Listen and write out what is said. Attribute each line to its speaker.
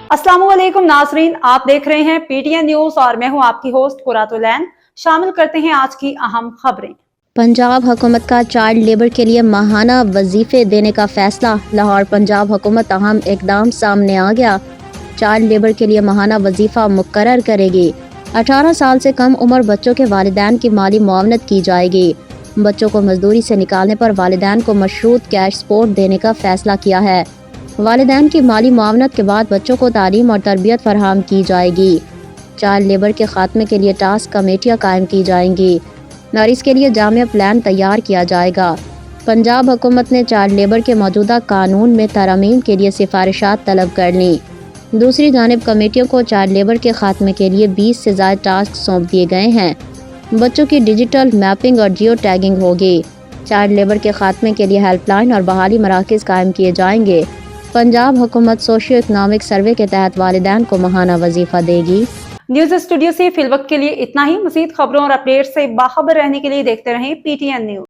Speaker 1: अस्सलाम वालेकुम नाजरीन, आप देख रहे हैं पीटीएन न्यूज और मैं हूं आपकी होस्ट कुरातुलैन। शामिल करते हैं आज की अहम खबरें।
Speaker 2: पंजाब हुकूमत का चाइल्ड लेबर के लिए माहाना वजीफे देने का फैसला। लाहौर पंजाब हुकूमत अहम इकदाम सामने आ गया। चाइल्ड लेबर के लिए माहाना वजीफा मुकर्रर करेगी। 18 साल से कम उम्र बच्चों के वालिदैन की माली मुआवनत की जाएगी। बच्चों को मजदूरी से निकालने पर वालिदैन को मशरूत कैश सपोर्ट देने का फैसला किया है। वालिदैन की माली मुआवनत के बाद बच्चों को तालीम और तरबियत फराहम की जाएगी। चाइल्ड लेबर के खात्मे के लिए टास्क कमेटियाँ कायम की जाएंगी और इसके लिए जामिया प्लान तैयार किया जाएगा। पंजाब हुकूमत ने चाइल्ड लेबर के मौजूदा कानून में तरमीम के लिए सिफारिशात तलब कर ली। दूसरी जानिब कमेटियों को चाइल्ड लेबर के खात्मे के लिए 20 से ज़्यादा टास्क सौंप दिए गए हैं। बच्चों की डिजिटल मैपिंग और जियो टैगिंग होगी। चाइल्ड लेबर के खात्मे के लिए हेल्पलाइन और बहाली मराकज़ कायम किए जाएंगे। पंजाब हुकूमत सोशियो इकनॉमिक सर्वे के तहत वालिदैन को माहाना वजीफा देगी।
Speaker 1: न्यूज स्टूडियो से फिलवक्त के लिए इतना ही। मज़ीद खबरों और अपडेट से बाखबर रहने के लिए देखते रहें पीटीएन न्यूज।